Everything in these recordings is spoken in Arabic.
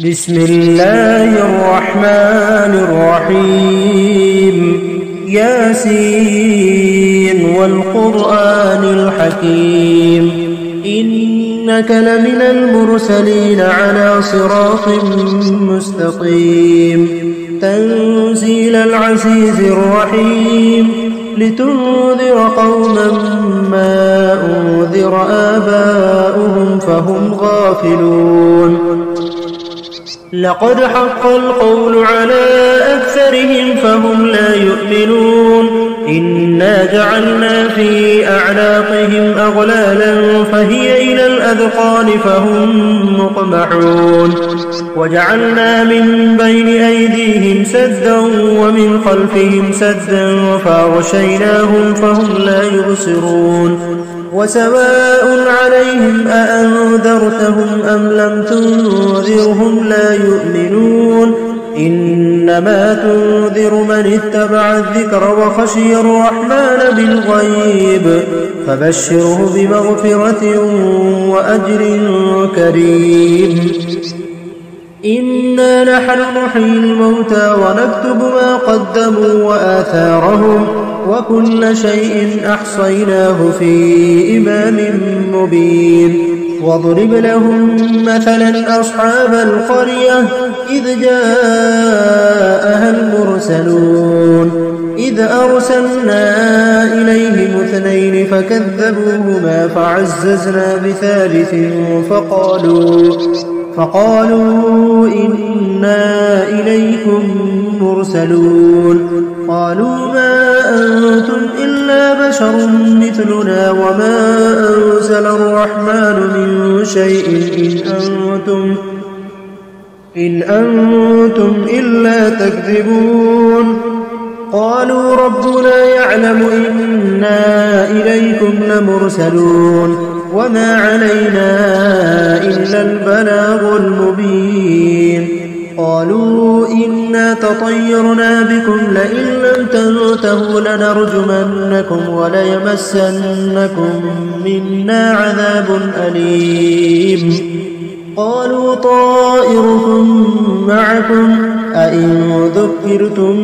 بسم الله الرحمن الرحيم ياسين والقرآن الحكيم إنك لمن المرسلين على صراط مستقيم تنزيل العزيز الرحيم لتنذر قوما ما أنذر آباؤهم فهم غافلون لقد حق القول على أكثرهم فهم لا يؤمنون إنا جعلنا في أعناقهم أغلالا فهي إلى الأذقان فهم مقمحون وجعلنا من بين أيديهم سدا ومن خلفهم سدا فأغشيناهم فهم لا يبصرون وسواء عليهم أأنذرتهم أم لم تنذرهم لا يؤمنون إنما تنذر من اتبع الذكر وخشي الرحمن بالغيب فبشره بمغفرة وأجر كريم إنا نحن نحيي الموتى ونكتب ما قدموا وآثارهم وكل شيء أحصيناه في إمام مبين واضرب لهم مثلا أصحاب القرية إذ جاءها المرسلون إذ أرسلنا إليهم 2 فكذبوهما فعززنا بثالث فقالوا إنا إليكم مرسلون قالوا ما أنتم إلا بشر مثلنا وما أنزل الرحمن من شيء إن أنتم إلا تكذبون قالوا ربنا يعلم إنا إليكم لمرسلون وما علينا إلا البلاغ المبين قالوا إنا تطيرنا بكم لئن لم تنتهوا لنرجمنكم وليمسنكم منا عذاب أليم قالوا طائركم معكم أئن ذكرتم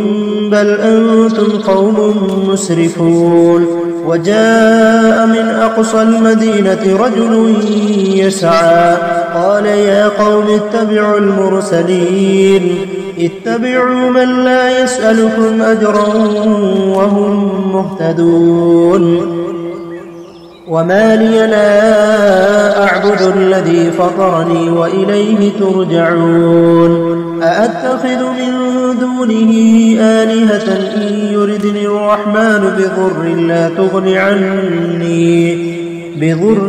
بل أنتم قوم مسرفون وجاء من أقصى المدينة رجل يسعى قال يا قوم اتبعوا المرسلين اتبعوا من لا يسألكم أجرا وهم مهتدون وما لي لا أعبد الذي فطرني وإليه ترجعون أأتخذ من دونه آلهة إن يردني الرحمن بضر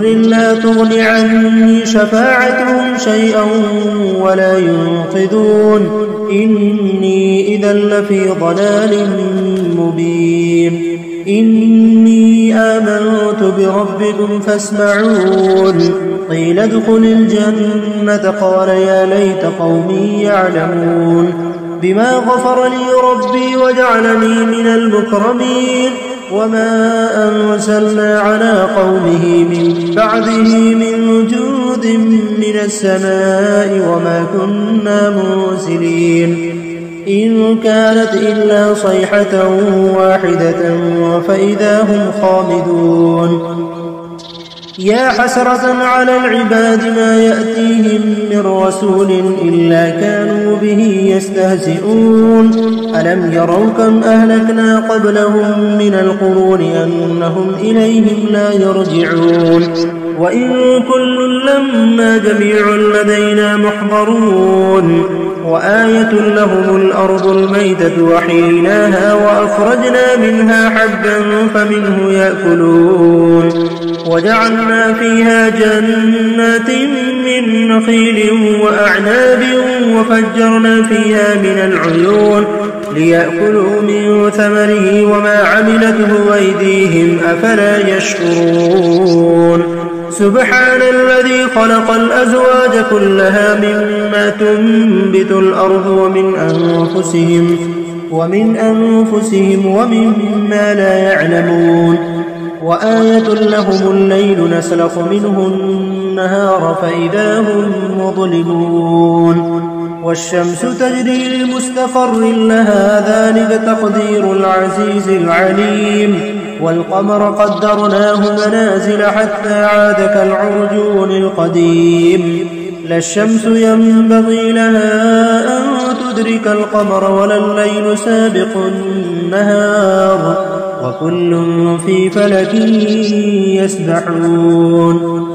لا تغن عني شفاعتهم شيئا ولا ينقذون إني إذا لفي ضلال مبين إني آمنت بربكم فاسمعون قيل ادخل الجنة قال يا ليت قومي يعلمون بما غفر لي ربي وجعلني من المكرمين وما أنزلنا على قومه من بعده من جود من السماء وما كنا منزلين إن كانت إلا صيحة واحدة فإذا هم خامدون يا حسرة على العباد ما يأتيهم من رسول إلا كانوا به يستهزئون ألم يروا كم أهلكنا قبلهم من القرون أنهم إليهم لا يرجعون وإن كل لما جميع لدينا محضرون وآية لهم الأرض الميتة وحييناها وأخرجنا منها حبا فمنه يأكلون وجعلنا فيها جنات من نخيل وأعناب وفجرنا فيها من العيون ليأكلوا من ثمره وما عملته أيديهم أفلا يشكرون سبحان الذي خلق الأزواج كلها مما تنبت الأرض ومن أنفسهم ومما لا يعلمون وآية لهم الليل نسلخ منه النهار فإذا هم مظلمون والشمس تجري لمستقر لها ذلك تقدير العزيز العليم والقمر قدرناه منازل حتى عاد كالعرجون القديم لا الشمس ينبغي لها أن تدرك القمر ولا الليل سابق النهار وكل في فلك يسبحون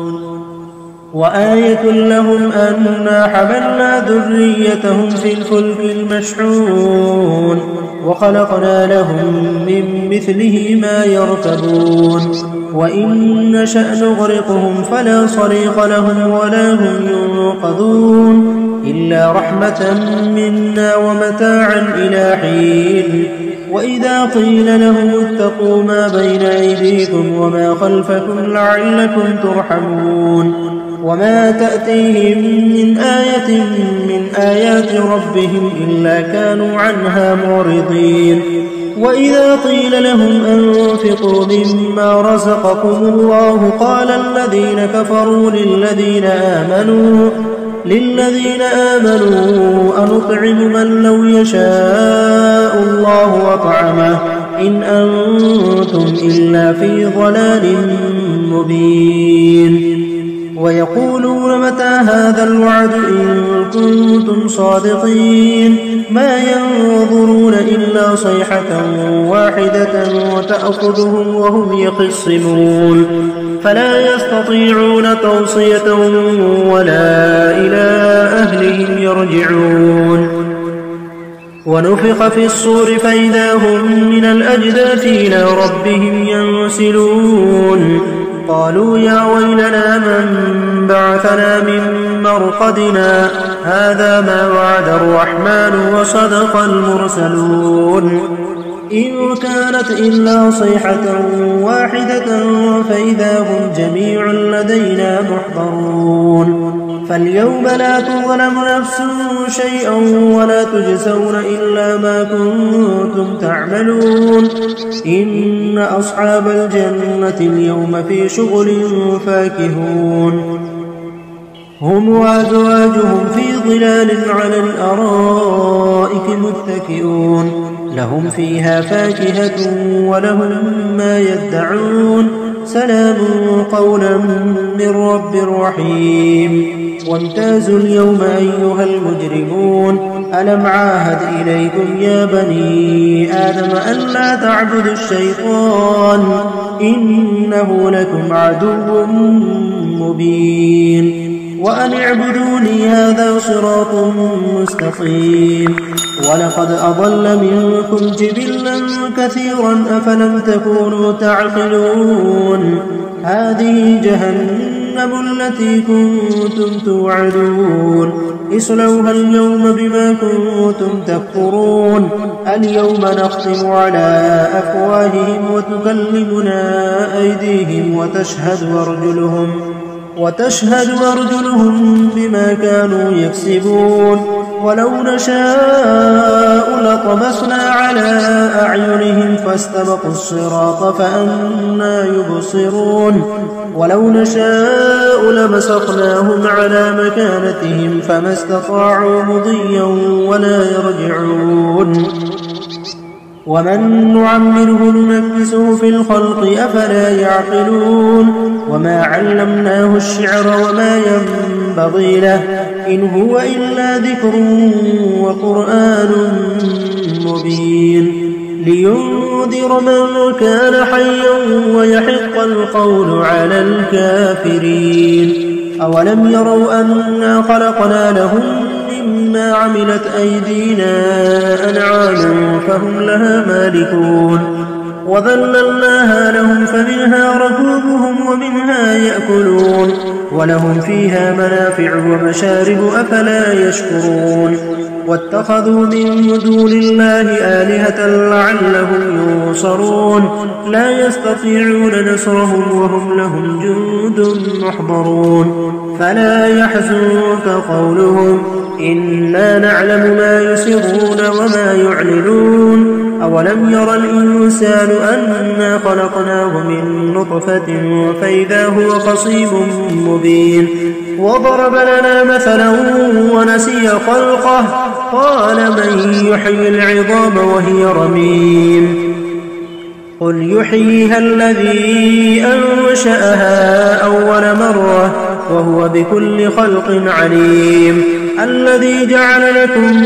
وآية لهم أنا حملنا ذريتهم في الفلك المشحون وخلقنا لهم من مثله ما يركبون وإن نشأ نغرقهم فلا صريخ لهم ولا هم ينقذون إلا رحمة منا ومتاعا إلى حين وإذا قيل لهم اتقوا ما بين أيديكم وما خلفكم لعلكم ترحمون وما تأتيهم من آية من آيات ربهم إلا كانوا عنها معرضين وإذا قيل لهم أنفقوا مما رزقكم الله قال الذين كفروا للذين آمنوا أنطعم من لو يشاء الله أطعمه إن أنتم إلا في ضلال مبين ويقولون متى هذا الوعد إن كنتم صادقين ما ينظرون إلا صيحة واحدة وتأخذهم وهم يخصمون فلا يستطيعون توصية ولا إلى أهلهم يرجعون ونفخ في الصور فإذا هم من الأجداث إلى ربهم ينسلون قالوا يا ويلنا من بعثنا من مرقدنا هذا ما وعد الرحمن وصدق المرسلون إن كانت إلا صيحة واحدة فإذا هم جميع لدينا محضرون فاليوم لا تظلم نفس شيئا ولا تجزون إلا ما كنتم تعملون إن أصحاب الجنة اليوم في شغل فاكهون هم وأزواجهم في ظلال على الأرائك متكئون لهم فيها فاكهة ولهم ما يدعون سلام قولا من رب رحيم وامتازوا اليوم أيها المجرمون ألم عاهد إليكم يا بني آدم ألا تعبدوا الشيطان إنه لكم عدو مبين وأن اعبدوني هذا صراط مستقيم ولقد أضل منكم جبلا كثيرا أفلم تكونوا تعقلون هذه جهنم التي كنتم توعدون اصلوها اليوم بما كنتم تكفرون اليوم نختم على أفواههم وتكلمنا أيديهم وتشهد أرجلهم بما كانوا يكسبون ولو نشاء لطمسنا على أعينهم فاستبقوا الصراط فأنى يبصرون ولو نشاء لمسخناهم على مكانتهم فما استطاعوا مضيا ولا يرجعون ومن نعمره ننكسه في الخلق أفلا يعقلون وما علمناه الشعر وما ينبغي له إن هو إلا ذكر وقرآن مبين لينذر من كان حيا ويحق القول على الكافرين أولم يروا أنا خلقنا لهم مما عملت أيدينا أنعاما فهم لها مالكون وذللناها لهم فمنها ركوبهم ومنها يأكلون ولهم فيها منافع ومشارب أفلا يشكرون واتخذوا من دون الله آلهة لعلهم ينصرون لا يستطيعون نصرهم وهم لهم جند محضرون فلا يحزنك قولهم إنا نعلم ما يسرون وما يعلنون أولم ير الإنسان أنا خلقناه من نطفة فإذا هو خصيم مبين وضرب لنا مثلا ونسي خلقه قال من يحيي العظام وهي رميم قل يحييها الذي أنشأها أول مرة وهو بكل خلق عليم الذي جعل لكم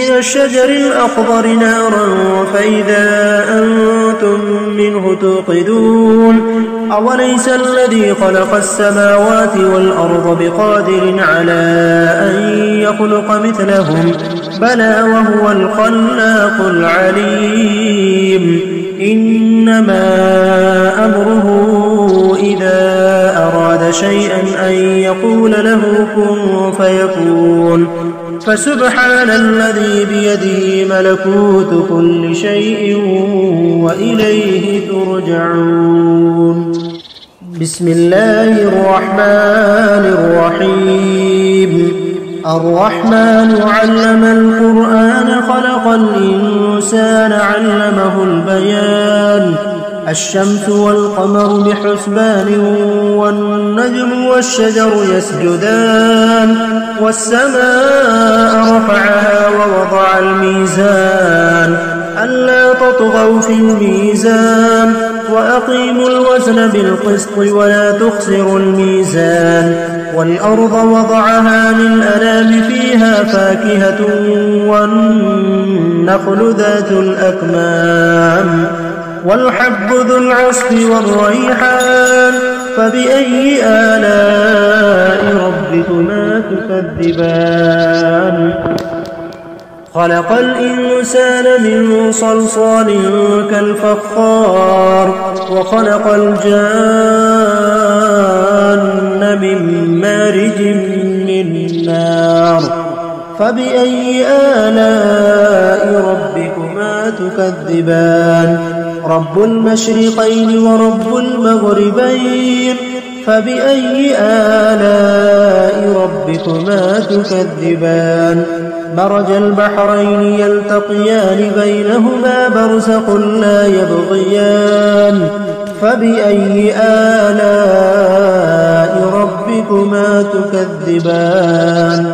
من الشجر الأخضر نارا فإذا أنتم منه توقدون أوليس الذي خلق السماوات والأرض بقادر على أن يخلق مثلهم بلى وهو الخلاق العليم إنما أمره إذا أراد شيئا أن يقول له كن فيكون فسبحان الذي بيده ملكوت كل شيء وإليه ترجعون بسم الله الرحمن الرحيم الرحمن علم القرآن خلق الإنسان علمه البيان الشمس والقمر بحسبان والنجم والشجر يسجدان والسماء رفعها ووضع الميزان ألا تطغوا في الميزان وأقيموا الوزن بالقسط ولا تخسروا الميزان والأرض وضعها للأنام فيها فاكهة والنخل ذات الأكمام والحب ذو العصف والريحان فبأي آلاء ربكما تكذبان خلق الإنسان من صلصال كالفخار وخلق الجان من مارج من نار فبأي آلاء ربكما تكذبان رب المشرقين ورب المغربين فبأي آلاء ربكما تكذبان مرج البحرين يلتقيان بينهما برزخ لا يبغيان فبأي آلاء ربكما تكذبان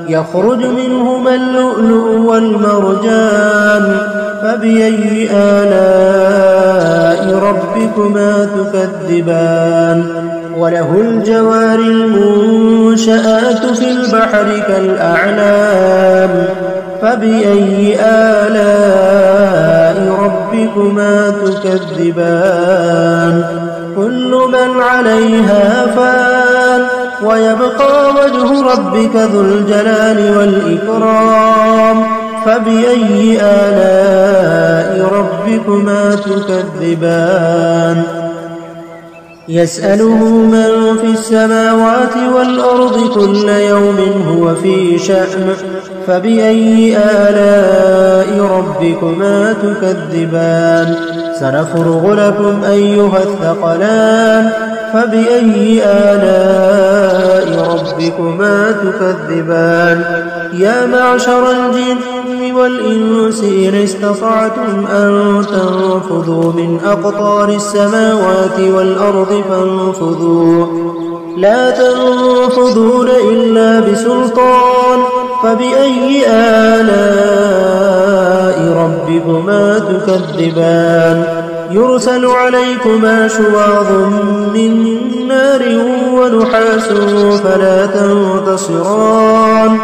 يخرج منهما اللؤلؤ والمرجان فبأي آلاء ربكما تكذبان وله الجوار المنشآت في البحر كالأعلام فبأي آلاء ربكما تكذبان كل من عليها فان ويبقى وجه ربك ذو الجلال والإكرام فبأي آلاء ربكما تكذبان يسأله من في السماوات والأرض كل يوم هو في شأن فبأي آلاء ربكما تكذبان سنفرغ لكم أيها الثقلان فبأي آلاء ربكما تكذبان يا معشر الجن والإنس إن استطعتم أن تنفذوا من أقطار السماوات والأرض فانفذوا لا تنفذون إلا بسلطان فبأي آلاء ربكما تكذبان يرسل عليكما شواظ من نار ونحاس فلا تنتصران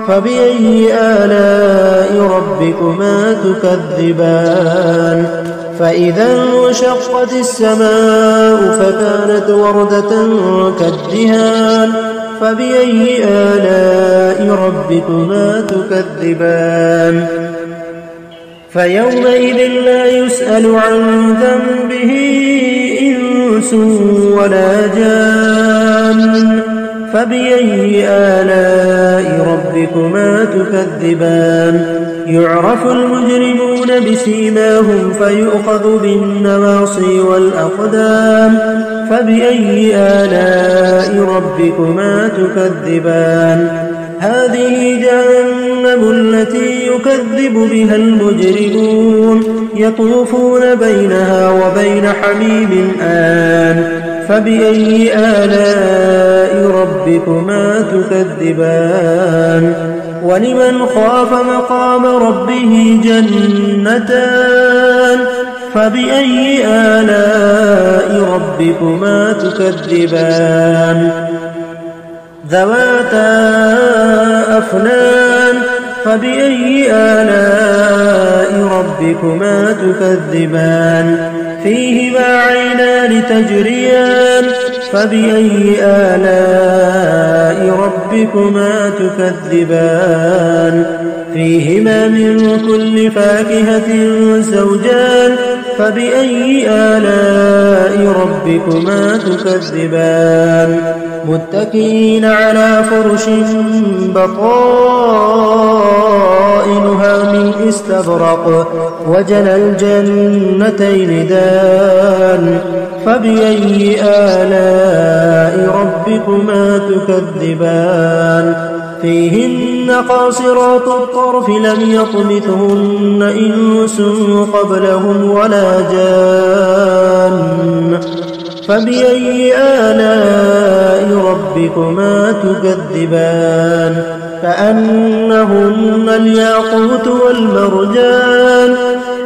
فبأي آلاء ربكما تكذبان فإذا انشقت السماء فكانت وردة كالدهان فبأي آلاء ربكما تكذبان فيومئذ لا يسأل عن ذنبه إنس ولا جان فبأي آلاء ربكما تكذبان يعرف المجرمون بسيماهم فيؤخذ بالنواصي والأقدام فبأي آلاء ربكما تكذبان هذه جهنم التي يكذب بها المجرمون يطوفون بينها وبين حميم آن فبأي آلاء ربكما تكذبان ولمن خاف مقام ربه جنتان فبأي آلاء ربكما تكذبان ذواتا أفنان فبأي آلاء ربكما تكذبان فيهما عينان تجريان فبأي آلاء ربكما تكذبان فيهما من كل فاكهة زوجان فبأي آلاء ربكما تكذبان متكئين على فرش بطائنها من استبرق وجنى الجنتين دان فبأي آلاء ربكما تكذبان فيهن قاصرات الطرف لم يطمثهن إنس قبلهم ولا جان فبأي آلاء ربكما تكذبان كأنهن الياقوت والمرجان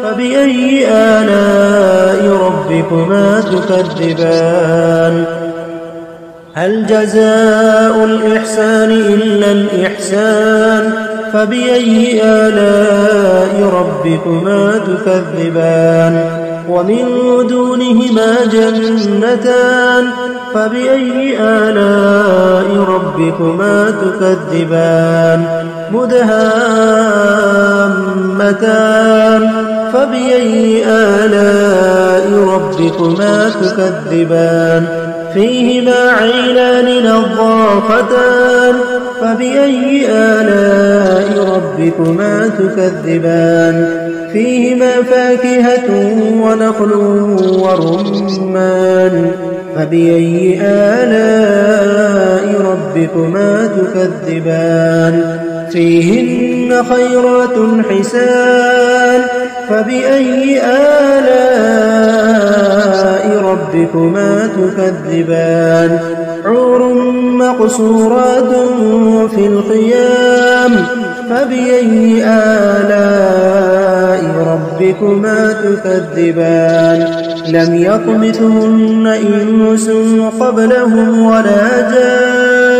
فبأي آلاء ربكما تكذبان هل جزاء الإحسان إلا الإحسان فبأي آلاء ربكما تكذبان ومن دونهما جنتان فبأي آلاء ربكما تكذبان مدهامتان فبأي آلاء ربكما تكذبان فيهما عينان نضاختان فبأي آلاء ربكما تكذبان فيهما فاكهة ونخل ورمان فبأي آلاء ربكما تكذبان فيهن خيرات حسان فبأي آلاء ربكما تكذبان حور مقصورات في الخيام فبأي آلاء ربكما تكذبان لم يطمثهن إنس قبلهم ولا جان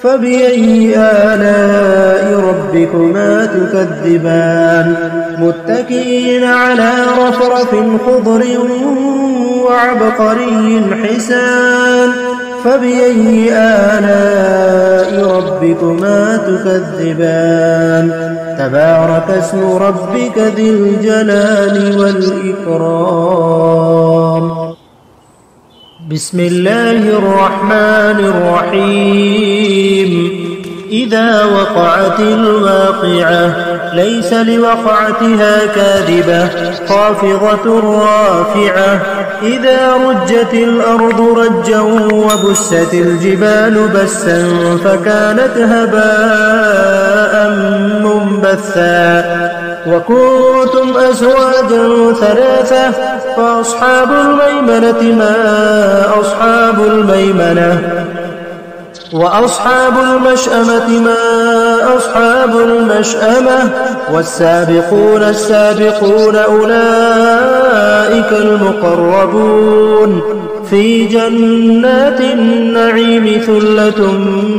فبأي آلاء ربكما تكذبان متكئين على رفرف خضر وعبقري حسان فبأي آلاء ربكما تكذبان تبارك اسم ربك ذي الجلال والإكرام بسم الله الرحمن الرحيم إذا وقعت الواقعة ليس لوقعتها كاذبة خافضة رافعة إذا رجت الأرض رجا وبست الجبال بسا فكانت هباء منبثا وكنتم أزواجا ثلاثة فأصحاب الميمنة ما أصحاب الميمنة وأصحاب المشأمة ما أصحاب المشأمة والسابقون السابقون أولئك المقربون في جنات النعيم ثلة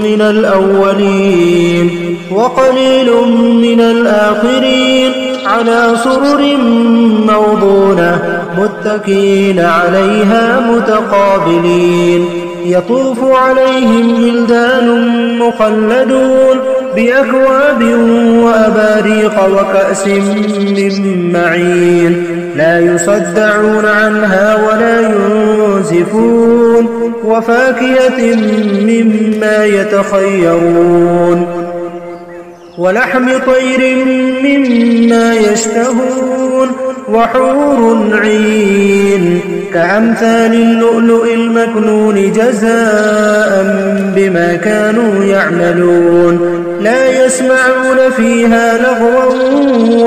من الأولين وقليل من الآخرين على سرر موضونة متكئين عليها متقابلين يطوف عليهم ولدان مخلدون بأكواب وأباريق وكأس من معين لا يصدعون عنها ولا ينزفون وفاكهة مما يتخيرون ولحم طير مما يشتهون وحور عين كأمثال اللؤلؤ المكنون جزاء بما كانوا يعملون لا يسمعون فيها لغوا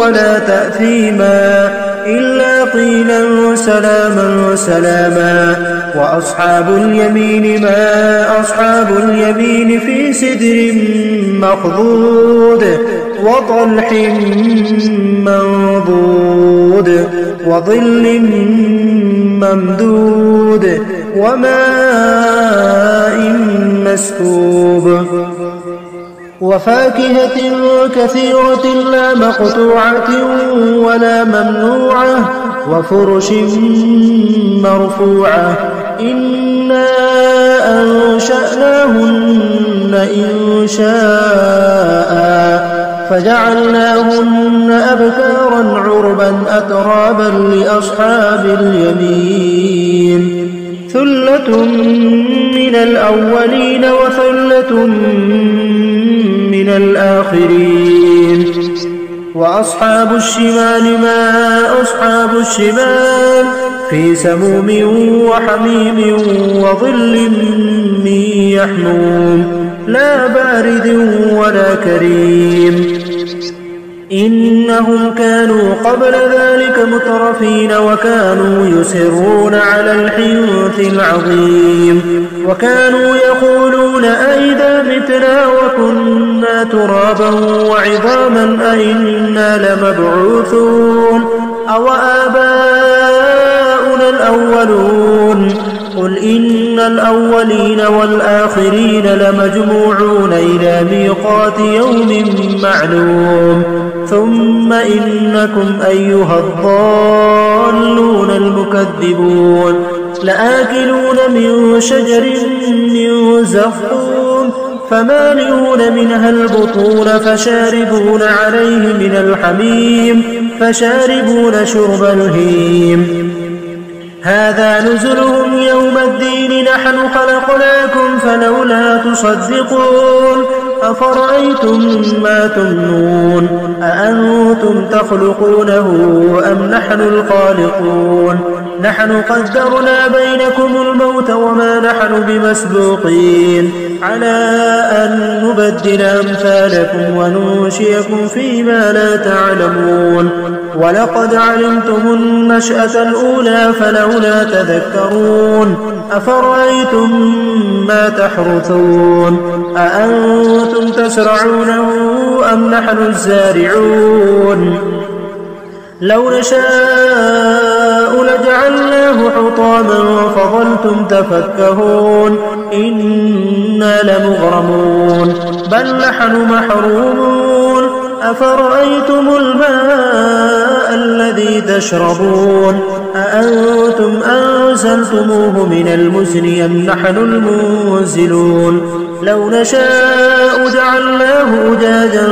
ولا تأثيما إلا قيلا سلاما سلاما وأصحاب اليمين ما أصحاب اليمين في سدر مخضود وطلح منضود وظل ممدود وماء مسكوب وفاكهة كثيرة لا مقطوعة ولا ممنوعة وفرش مرفوعة إنا أنشأناهن إنشاء فجعلناهن أبكارا عربا أترابا لأصحاب اليمين ثلة من الأولين وثلة من الآخرين وأصحاب الشمال ما أصحاب الشمال في سموم وحميم وظل من يحموم لا بارد ولا كريم إنهم كانوا قبل ذلك مترفين وكانوا يصرون على الحنث العظيم وكانوا يقولون أئذا متنا وكنا ترابا وعظاما أئنا لمبعوثون أو آباؤنا الأولون قل إن الأولين والآخرين لمجموعون إلى ميقات يوم معلوم ثم إنكم أيها الضالون المكذبون لآكلون من شجر من زقوم فمالئون منها البطون فشاربون عليه من الحميم فشاربون شرب الهيم هذا نزلهم يوم الدين نحن خلقناكم فلولا تصدقون أفرأيتم ما تمنون أأنتم تخلقونه أم نحن الخالقون نحن قدرنا بينكم الموت وما نحن بمسبوقين على أن نبدل أمثالكم وننشئكم فيما لا تعلمون ولقد علمتم النشأة الأولى فلولا تذكرون أفرأيتم ما تحرثون أأنتم تزرعونه أم نحن الزارعون لو نشاء لجعلناه حطاما فظلتم تفكهون إنا لمغرمون بل نحن محرومون أفرأيتم الماء الذي تشربون أأنتم أنزلتموه من المزن أم نحن المنزلون لو نشاء جعلناه أجاجا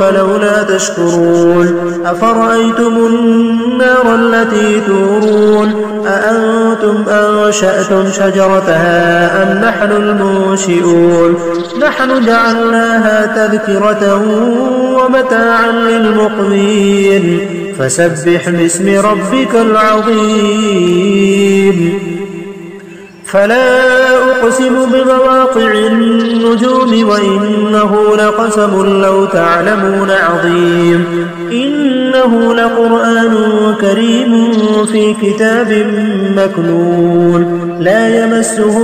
فلولا تشكرون أفرأيتم النار التي تورون أأنتم أنشأتم شجرتها أم نحن المنشئون نحن جعلناها تذكرة ومتاعا للمقوين فسبح باسم ربك العظيم فلا أقسم بمواقع النجوم وإنه لقسم لو تعلمون عظيم إنه لقرآن كريم في كتاب مكنون لا يمسه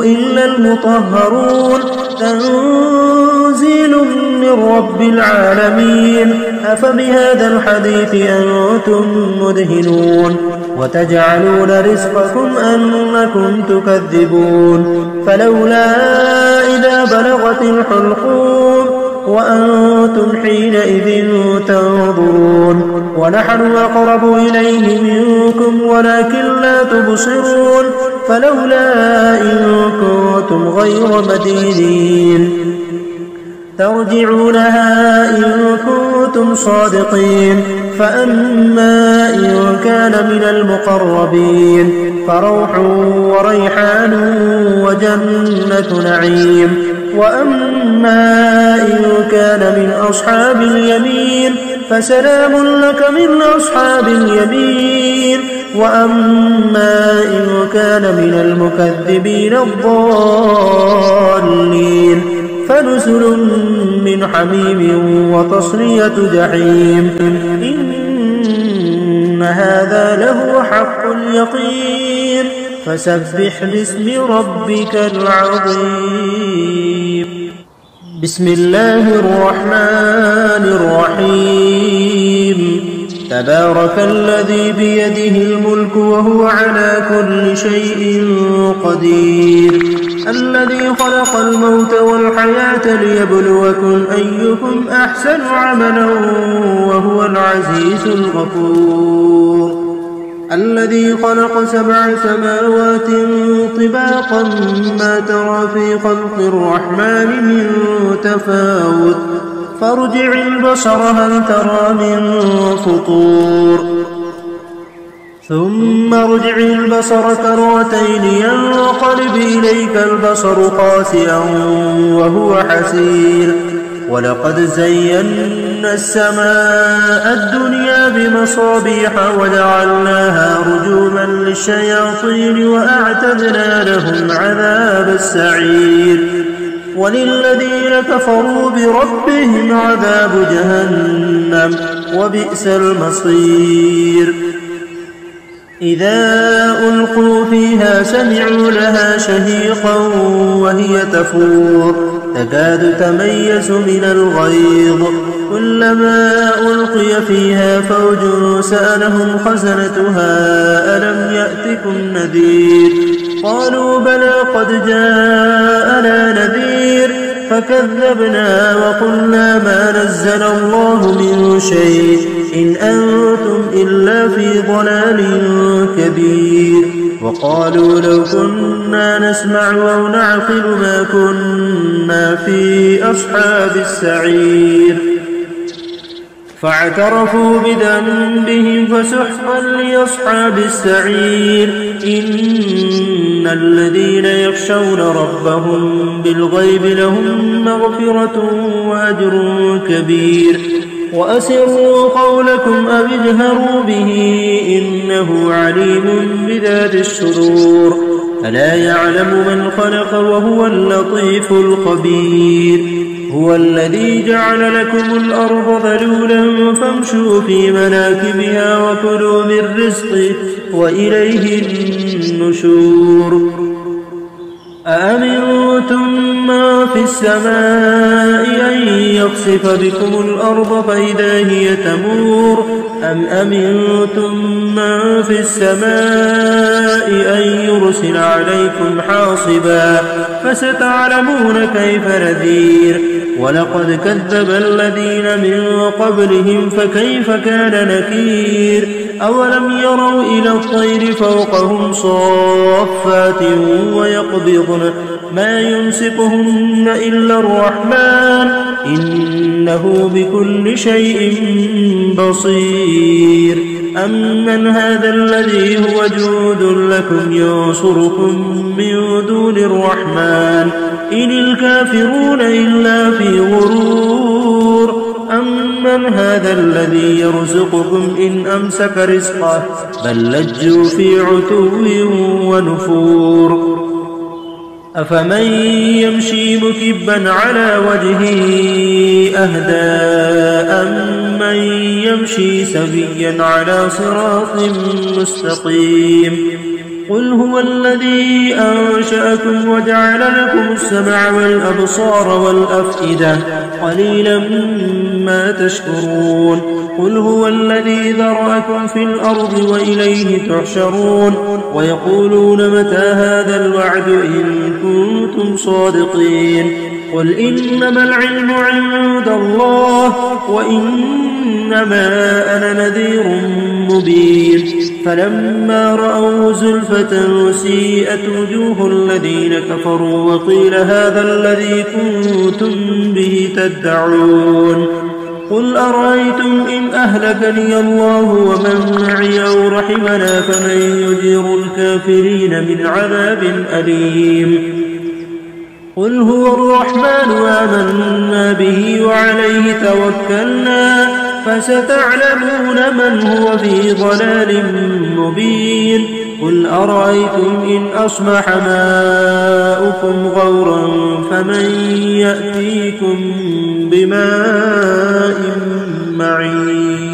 إلا المطهرون تنزيل من رب العالمين أفبهذا الحديث أنتم مدهنون وتجعلون رزقكم أنكم تكذبون فلولا إذا بلغت الحلقوم وأنتم حينئذ تنظرون ونحن أقرب إليه منكم ولكن لا تبصرون فلولا إن كنتم غير مدينين ترجعونها إن كنتم صادقين فأما إن كان من المقربين فروح وريحان وجنة نعيم وأما إن كان من أصحاب اليمين فسلام لك من أصحاب اليمين. وأما إن كان من المكذبين الضالين فنزل من حميم وتصلية جحيم. إن هذا لهو حق اليقين. فسبح باسم ربك العظيم. بسم الله الرحمن الرحيم. تبارك الذي بيده الملك وهو على كل شيء قدير. الذي خلق الموت والحياة ليبلوكم أيكم أحسن عملا وهو العزيز الغفور. الذي خلق 7 سماوات طباقا ما ترى في خلق الرحمن من تفاوت فارجع البصر هل ترى من فطور ثم ارجع البصر كرتين ينقلب إليك البصر خاسئا وهو حسير. ولقد زينا السماء الدنيا بمصابيح وجعلناها رجوما للشياطين وأعتدنا لهم عذاب السعير. وللذين كفروا بربهم عذاب جهنم وبئس المصير. إذا ألقوا فيها سمعوا لها شهيقا وهي تفور تكاد تميز من الغيظ. كلما ألقي فيها فوج سألهم خزنتها ألم يأتكم نذير قالوا بلى قد جاءنا نذير فكذبنا وقلنا ما نزل الله من شيء إن أنتم إلا في ضلال كبير. وقالوا لو كنا نسمع أو نعقل ما كنا في أصحاب السعير. فاعترفوا بذنبهم فسحقا لأصحاب السعير. إن الذين يخشون ربهم بالغيب لهم مغفرة وأجر كبير. وأسروا قولكم أو اجهروا به إنه عليم بذات الصدور. ألا يعلم من خلق وهو اللطيف الخبير. هو الذي جعل لكم الأرض ذلولا فامشوا في مناكبها وكلوا من رزقه وإليه النشور. أأمنتم ما في السماء أن يخسف بكم الأرض فإذا هي تمور أم أمنتم من في السماء أن يرسل عليكم حاصبا فستعلمون كيف نذير. ولقد كذب الذين من قبلهم فكيف كان نكير. أولم يروا إلى الطير فوقهم صافات ويقبضن ما يمسكهن إلا الرحمن إنه بكل شيء بصير. أمن هذا الذي هو جود لكم ينصركم من دون الرحمن إن الكافرون إلا في غرور. أمن هذا الذي يرزقكم إن أمسك رزقه بل لجوا في عتو ونفور. أفمن يمشي مكبا على وجهه أهدى أمن يمشي سويا على صراط مستقيم. قل هو الذي أنشأكم وجعل لكم السمع والأبصار والأفئدة قليلا ما تشكرون. قل هو الذي ذرأكم في الأرض وإليه تحشرون. ويقولون متى هذا الوعد إن كنتم صادقين. قل إنما العلم عند الله وإنما أنا نذير مبين. فلما رأوا زلفة سيئت وجوه الذين كفروا وقيل هذا الذي كنتم به تدعون. قل أرأيتم إن أهلكني الله ومن معي أو رحمنا فمن يجير الكافرين من عذاب أليم. قل هو الرحمن آمنا به وعليه توكلنا فستعلمون من هو في ضلال مبين قل أرأيتم إن أصبح ماؤكم غورا فمن يأتيكم بماء معين